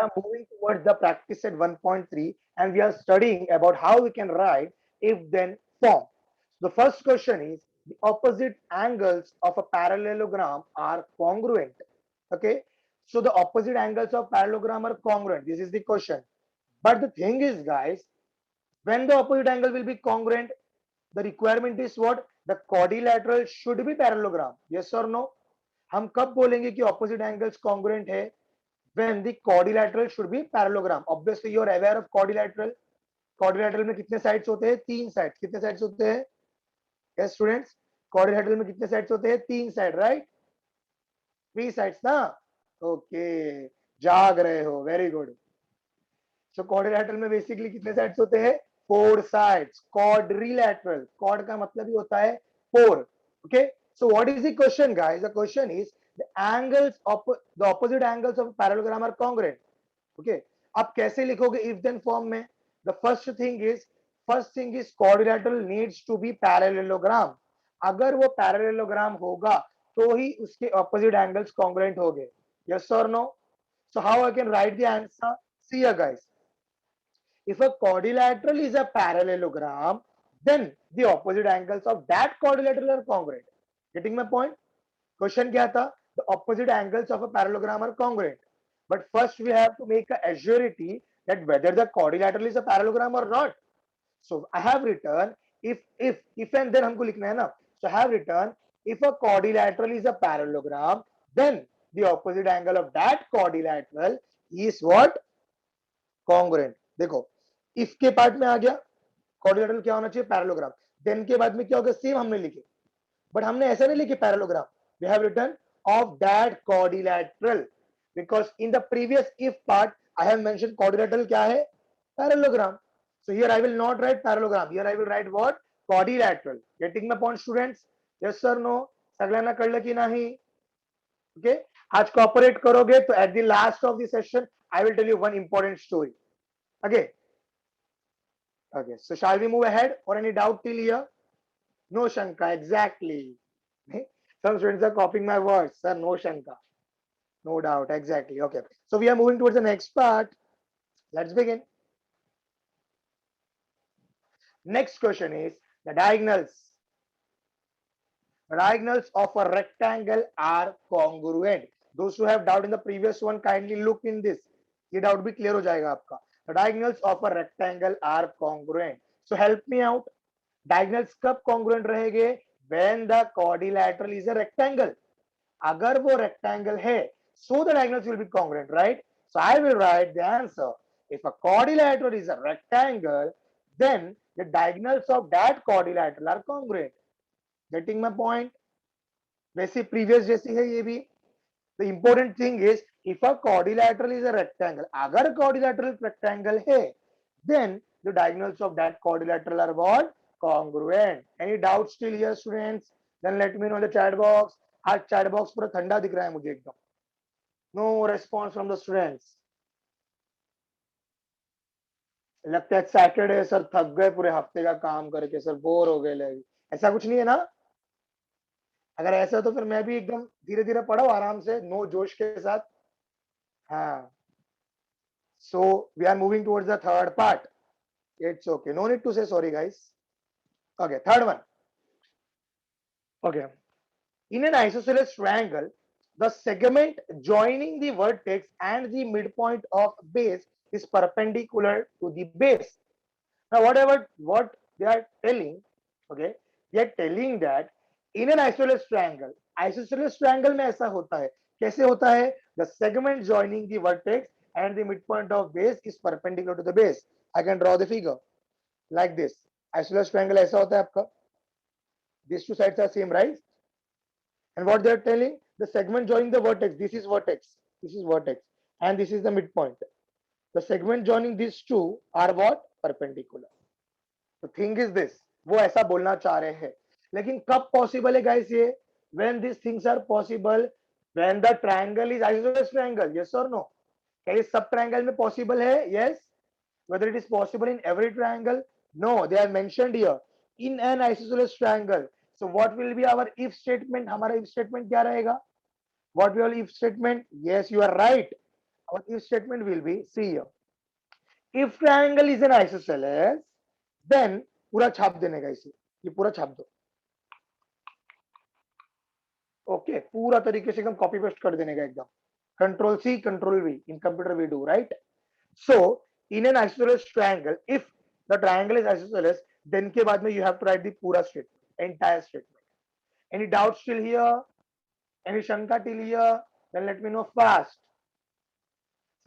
are moving towards the practice set 1.3 and we are studying about how we can write if then form. The first question is the opposite angles of a parallelogram are congruent. Okay, so the opposite angles of parallelogram are congruent. This is the question. But the thing is, guys, when the opposite angle will be congruent, the requirement is what? The quadrilateral should be parallelogram. Yes or no? हम कब बोलेंगे कि opposite angles congruent है? When the quadrilateral should be parallelogram. Obviously, you are aware of quadrilateral. Quadrilateral में कितने sides होते हैं? 3 sides. कितने sides होते हैं? Yes, students. Quadrilateral में कितने sides होते हैं? 3 sides, right? 3 sides ना? Okay. जाग रहे हो. Very good. So quadrilateral में basically कितने sides होते हैं? 4 sides. Quadrilateral. Quad का मतलब ही होता है 4. Okay. So what is the question, guys? The question is the angles of the opposite angles of parallelogram are congruent. Okay. आप कैसे लिखोगे if then form में? The first thing is quadrilateral needs to be parallelogram. अगर वो parallelogram होगा तो ही उसके opposite angles congruent होंगे. Yes or no? So how I can write the answer? See here, guys. If a quadrilateral is a parallelogram, then the opposite angles of that quadrilateral are congruent. Getting my point? Question kya tha? The opposite angles of a parallelogram are congruent. But first we have to make a assurity that whether the quadrilateral is a parallelogram or not. So I have written if and then हमको लिखना है ना. So I have written if a quadrilateral is a parallelogram, then the opposite angle of that quadrilateral is what? Congruent. देखो if के part में आ गया quadrilateral क्या होना चाहिए पैरेललोग्राम देन के बाद में क्या होगा सेम हमने लिखे बट हमने ऐसा नहीं लिखे parallelogram we have written of that quadrilateral because in the previous if part I have mentioned quadrilateral क्या है parallelogram so here I will not write parallelogram here I will write what quadrilateral getting my point students yes or no सगळ्यांना कळलं की नाही okay आज cooperate करोगे तो at the last of the session I will tell you one important story okay okay so shall we move ahead or any doubt till here no shanka exactly some students are copying my words sir no shanka no doubt exactly okay so we are moving towards the next part let's begin next question is the diagonals of a rectangle are congruent those who have doubt in the previous one kindly look in this ये doubt भी clear हो जाएगा आपका the diagonals of a rectangle are congruent so help me out diagonals कब congruent रहेंगे when the quadrilateral is a rectangle अगर वो rectangle है so the diagonals will be congruent right so I will write the answer if a quadrilateral is a rectangle then the diagonals of that quadrilateral are congruent getting my point वैसे previous जैसी है ये भी the important thing is if a quadrilateral is a rectangle अगर quadrilateral rectangle है then the diagonals of that quadrilateral are what congruent any doubts still here students then let me know in the chat box आज chat box पूरा ठंडा दिख रहा है मुझे एकदम no response from the students लगता है सैटरडे सर थक गए पूरे हफ्ते का काम करके सर बोर हो गए ऐसा कुछ नहीं है ना अगर ऐसा तो फिर मैं भी एकदम धीरे धीरे पढ़ाऊं आराम से नो जोश के साथ हाँ so we are moving towards the third part it's okay no need to say sorry guys okay third one okay in an isosceles triangle the segment joining the vertex and the midpoint of base is perpendicular to the base now what they are telling okay they are telling that in an isosceles triangle में ऐसा होता है कैसे होता है the segment joining the vertex and the midpoint of base is perpendicular to the base I can draw the figure like this isosceles triangle ऐसा होता है आपका these two sides are same right and what they are telling the segment joining the vertex this is vertex and this is the midpoint the segment joining these two are what perpendicular the thing is this वो ऐसा बोलना चाह रहे हैं लेकिन कब possible है guys ये when these things are possible when the triangle is isosceles triangle yes or no क्या ये सब ट्रायंगल में पॉसिबल है yes whether it is possible in every triangle no they are mentioned here in an isosceles triangle so what will be our if statement हमारा if statement क्या रहेगा what will if statement yes you are right our if statement will be, see here, if triangle is an isosceles, then पूरा छाप देने का इसे, ये पूरा छाप दो, ओके, पूरा तरीके से एकदम कॉपी पेस्ट कर देने का एकदम, control C control V, in computer we do right. So in an isosceles triangle, if the triangle is isosceles, then के बाद में you have to write the पूरा statement, entire statement. Any doubts still here? Any शंका till here? Then let me know fast.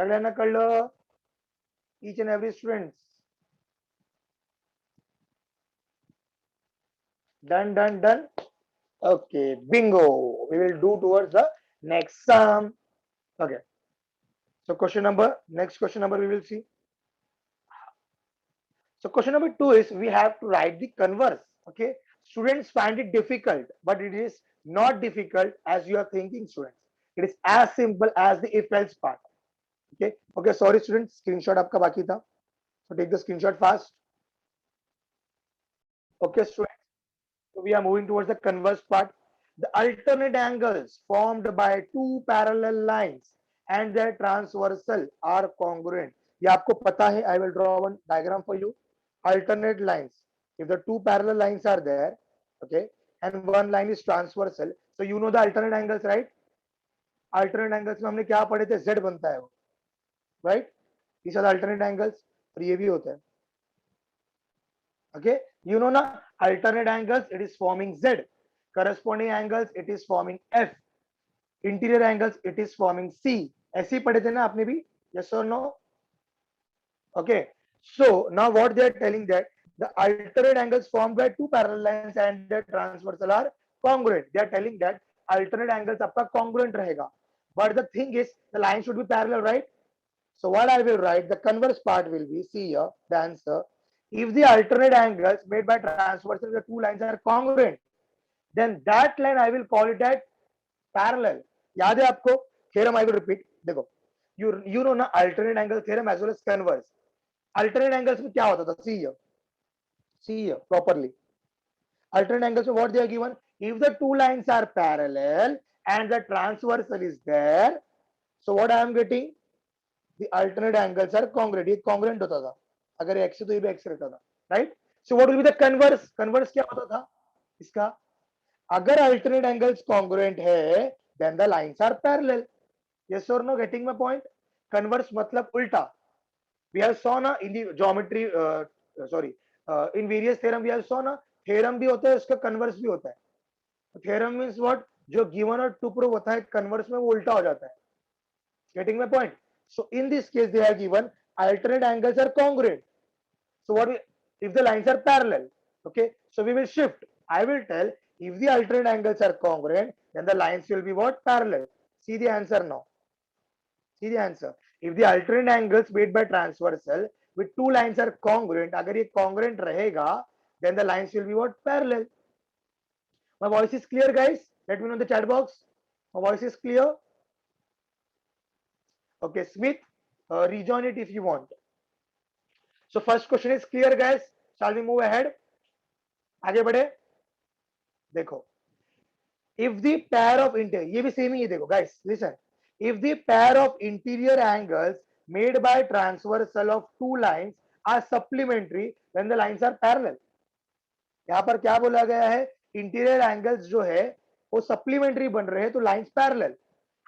सगळ्यांना कळलं? Each and every students. Done, done, done. Okay, bingo. We will do towards the next sum. Okay. So next question number we will see. So question number 2 is we have to write the converse. Okay. Students find it difficult, but it is not difficult as you are thinking, students. It is as simple as the if else part. Okay. Okay. Sorry, students. Screenshot आपका बाकी था. So take the screenshot fast. Okay, students. So we are moving towards the converse part. The alternate angles formed by two parallel lines and their transversal are congruent. ये आपको पता है. I will draw one diagram for you. Alternate lines. If the two parallel lines are there, okay, and one line is transversal, so you know the alternate angles, right? Alternate angles में हमने क्या पढ़े थे? Z बनता है वो, right? These are the alternate angles. और ये भी होता है. Okay, you know na, alternate angles it is forming Z, corresponding angles it is forming F, interior angles it is forming C. ऐसे ही पढ़े थे ना आपने भी? Yes or no? Okay, so now what they are telling that the alternate angles formed by two parallel lines and their transversal are congruent. They are telling that alternate angles आपका congruent रहेगा, but the thing is the line should be parallel, right? So what I will write, the converse part will be, see here, the answer. If the alternate angles made by transversal the two lines are congruent, then that line I will call it as parallel. याद है आपको? Theorem I will repeat. देखो, you know ना alternate angle theorem as well as converse. Alternate angles में क्या होता था? See here properly. Alternate angles में what they are given? If the two lines are parallel and the transversal is there, so what I am getting? The alternate angles are congruent. ये congruent होता था. अगर ये x है तो ये भी x रहता था, right? So what will be the converse? Converse क्या होता था इसका? अगर alternate angles congruent है, then the lines are parallel. Yes or no? Getting my point? Converse मतलब उल्टा. We have saw ना in the geometry, in various theorem we have saw ना, theorem भी होता है उसका converse भी होता है. Theorem means what? जो given और to prove होता है, converse में वो उल्टा हो जाता है. Getting my point? So in this case, they are given alternate angles are congruent. So what if the lines are parallel? Okay, so we will shift. I will tell if the alternate angles are congruent, then the lines will be what? Parallel. See the answer now. See the answer. If the alternate angles made by transversal with two lines are congruent, अगर ये congruent रहेगा, then the lines will be what? Parallel. My voice is clear, guys? Let me know in the chat box. My voice is clear. Okay, Smith, rejoin it if you want. So first question is clear, guys. Shall we move ahead? आगे बढ़े. देखो, if the pair of interior, ये भी same ही है देखो, guys. Listen, if the pair of interior angles made by transversal of two lines are supplementary, then the lines are parallel. यहाँ पर क्या बोला गया है? इंटीरियर एंगल्स जो है वो सप्लीमेंट्री बन रहे हैं तो लाइंस पैरेलल.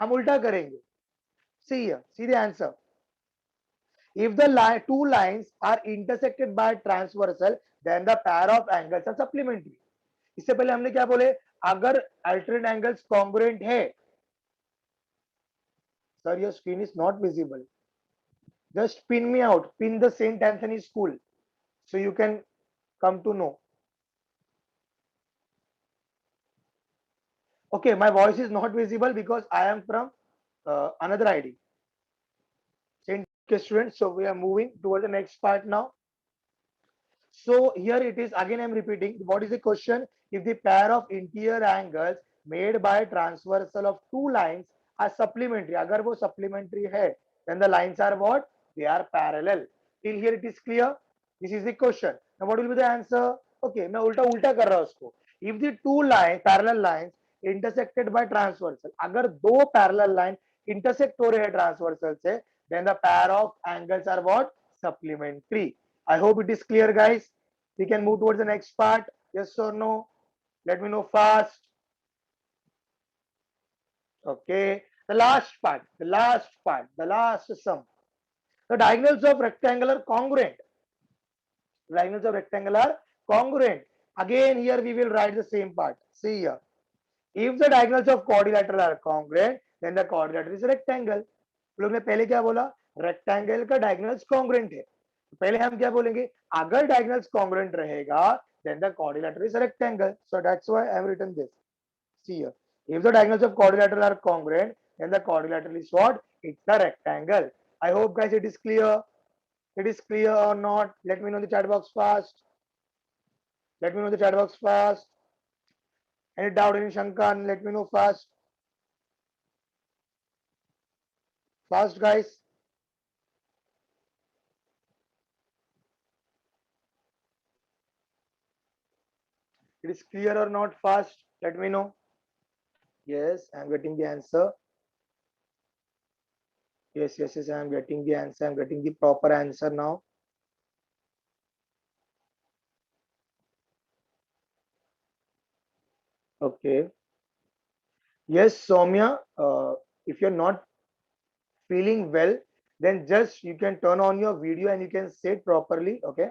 हम उल्टा करेंगे. See the answer. If the two lines are intersected by transversal, then the pair of angles are supplementary. इससे पहले हमने क्या बोले? अगर alternate angles congruent है. Sir, your screen is not visible. Just pin me out. Pin the Saint Anthony School, so you can come to know. Okay, my voice is not visible because I am from another ID. Saint students. So we are moving toward the next part now. So here it is again. I'm repeating. What is the question? If the pair of interior angles made by transversal of two lines are supplementary, अगर वो supplementary है, then the lines are what? They are parallel. Till here it is clear. This is the question. Now what will be the answer? Okay, मैं उल्टा कर रहा हूँ उसको. If the two lines, parallel lines intersected by transversal, अगर दो parallel line intersect हो रहे हैं ट्रांसवर्सल से, then the pair of angles are what? Supplementary. I hope it is clear, guys. We can move towards the next part. Yes or no? Let me know fast. Okay. The last part, the last sum. The diagonals of rectangle are congruent. Diagonals of rectangle are congruent. Again, here we will write the same part. See here. If the diagonals of quadrilateral are congruent, then the quadrilateral is a rectangle. लोग ने पहले क्या बोला? Rectangle का diagonals congruent है. पहले हम क्या बोलेंगे? अगर डायगोनल्स कॉन्ग्रुएंट रहेगा, then the quadrilateral is a rectangle. So that's why I have written this. See here. If the diagonals of quadrilateral are congruent, then the quadrilateral is what? It's a rectangle. I hope, guys, it is clear. It is clear or not? Let me know in the chat box fast. Let me know in the chat box fast. Any doubt, any shanka? Let me know fast. Fast, guys. It is clear or not? Fast. Let me know. Yes, I'm getting the answer. Yes, yes, yes, I'm getting the answer. I'm getting the proper answer now. Okay. Yes, Soumya, if you're not feeling well, then just you can turn on your video and you can say it properly. Okay.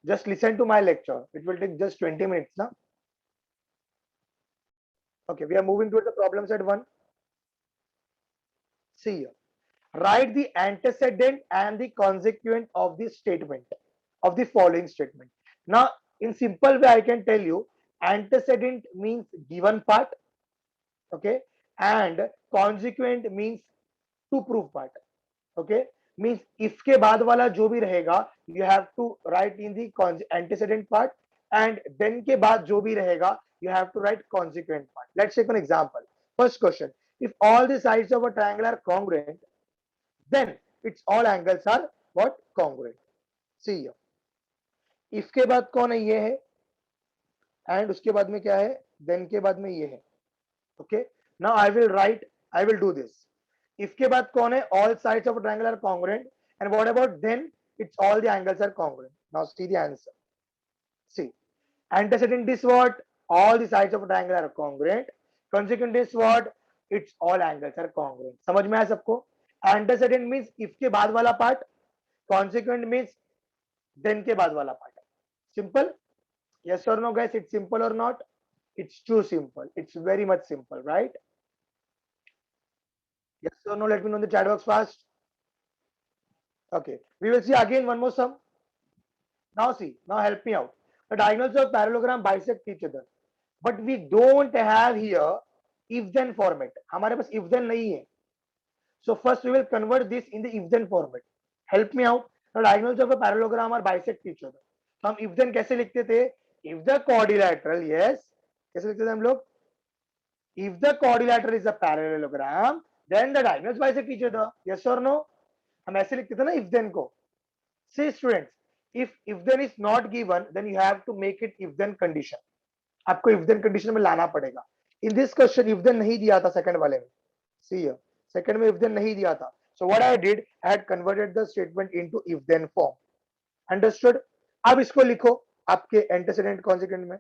Just listen to my lecture. It will take just 20 minutes now. Okay, we are moving towards the problem set one. See here. Write the antecedent and the consequent of the statement, of the following statement. Now, in simple way, I can tell you antecedent means given part, okay, and consequent means to prove part, okay. Means if के बाद वाला जो भी रहेगा, you have to write in the antecedent part, and then के बाद जो भी रहेगा, you have to write consequent part. Let's take an example. First question: if all the sides of a triangle are congruent, then its all angles are what? Congruent. See here. If के बाद कौन है? ये है, and उसके बाद में क्या है? Then के बाद में ये है. Okay. Now I will write. I will do this. If के बाद कौन है? All sides of a triangle are congruent. And what about then? It's all the angles are congruent. Now see the answer. See. Antecedent is what? All the sides of a triangle are congruent. Consequent is what? It's all angles are congruent. समझ में आया सबको? Antecedent means if के बाद वाला part. Consequent means then के बाद वाला part. Simple? Yes or no, guys? It's simple or not? It's too simple. It's very much simple, right? Yes or no? Let me know in the chat box fast. Okay. We will see again one more sum. Now see. Now help me out. The diagonals of parallelogram bisect each other. But we don't have here if then format. हमारे पास if then नहीं है. So first we will convert this in the if then format. Help me out. The diagonals of a parallelogram are bisect each other. तो हम if then कैसे लिखते थे? If the quadrilateral, yes. कैसे लिखते थे हम लोग? If the quadrilateral is a parallelogram, then the diagonals bisect each other. Yes or no? हम ऐसे लिखते थे ना if then को. See students, if then is not given, then you have to make it if then condition. आपको if then condition में लाना पड़ेगा. In this question if then नहीं दिया था second वाले में. See here, second में if then नहीं दिया था. So what I did, I had converted the statement into if then form. Understood? अब इसको लिखो आपके antecedent consequent में.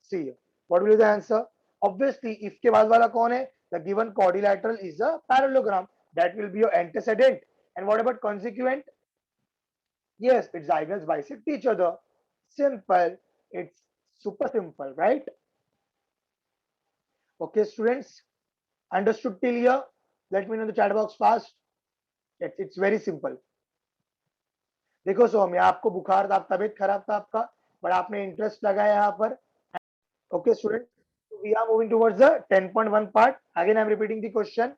See here, what will be the answer? Obviously, if के बाद वाला कौन है? The given quadrilateral is a parallelogram. That will be your antecedent. And what about consequent? Yes, its diagonals bisect each other. Simple. It's super simple, right? Okay, students. Understood till here? Let me know in the chat box fast. It's very simple. देखो सौम्या, आपको बुखार था, तबीयत खराब था आपका, but आपने interest लगाया यहाँ पर. Okay, students. We are moving towards the 10.1 part. Again, I'm repeating the question.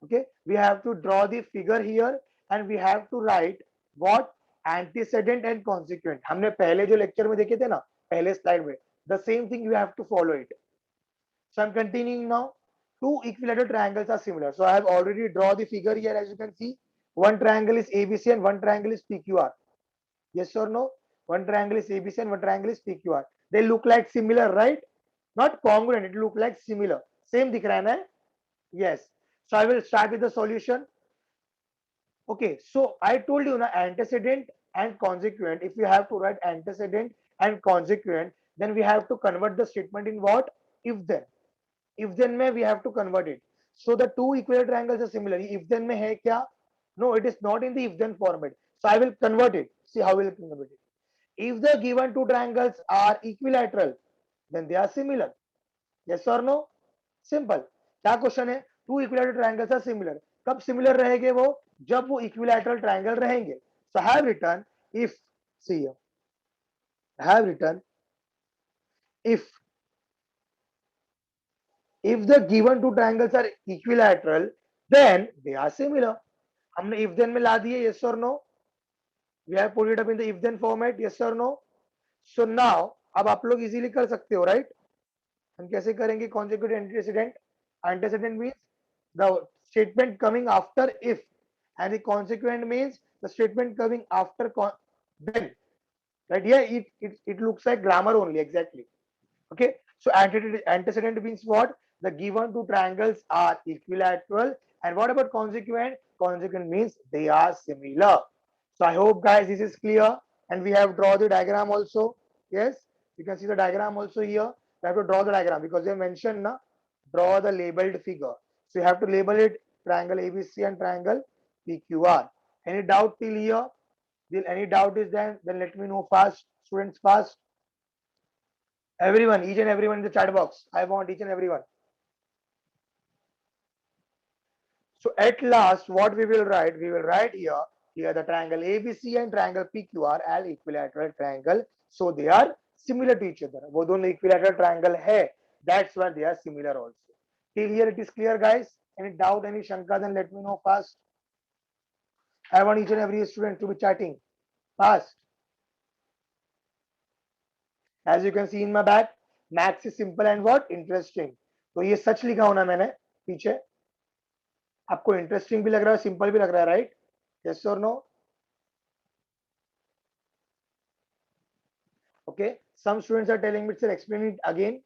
Okay, we have to draw the figure here and we have to write what? Antecedent and consequent. हमने पहले जो lecture में देखे थे ना, पहले slide में, the same thing you have to follow it. So I'm continuing now. Two equilateral triangles are similar. So I have already draw the figure here. As you can see, one triangle is ABC and one triangle is PQR. Yes or no? One triangle is ABC and one triangle is PQR. They look like similar, right? Not congruent. It look like similar. Same दिख रहा है ना? Yes. So I will start with the solution. Okay, so I told you na antecedent and consequent. If we have to write antecedent and consequent, then we have to convert the statement in what? If then. If then में we have to convert it. So the two equilateral triangles are similar. If then में है क्या? No, it is not in the if then format. So I will convert it. See how we will convert it. If the given two triangles are equilateral, then they are similar. Yes or no? Simple. क्या question है? Two equilateral triangles are similar. कब similar रहेंगे वो? जब वो equilateral triangle रहेंगे. So I have written if, see here, I have written if the given two triangles are equilateral, then they are similar. हमने if then में ला दिए. Yes or no? We have put it up in the if then format. Yes or no? So now अब आप लोग easily कर सकते हो, right? हम कैसे करेंगे? consecutive antecedent. Antecedent means the statement coming after if, and the consequent means the statement coming after then, right? Yeah, it looks like grammar only, exactly. Okay, so antecedent means what? The given two triangles are equilateral. And what about consequent? Consequent means they are similar. So I hope guys this is clear, and we have draw the diagram also. Yes, you can see the diagram also here. You have to draw the diagram because they mentioned na, draw the labeled figure. So you have to label it triangle ABC and triangle PQR. Any doubt till here? Any doubt is there? Then let me know fast, students, fast. Everyone, each and everyone in the chat box. I want each and everyone. So at last, what we will write? We will write here the triangle ABC and triangle PQR are equilateral triangle. So they are similar to each other. वो दोनों equilateral triangle है. That's why they are similar also. Till here it is clear, guys. Any doubt, any shanka? Then let me know fast. I want each and every student to be chatting fast. As you can see in my back, maths is simple and what interesting. तो ये सच लिखा होना मैंने पीछे. आपको interesting भी लग रहा है, सिंपल भी लग रहा है, राइट? यस और no? Okay, some students are telling me, sir, explain it again.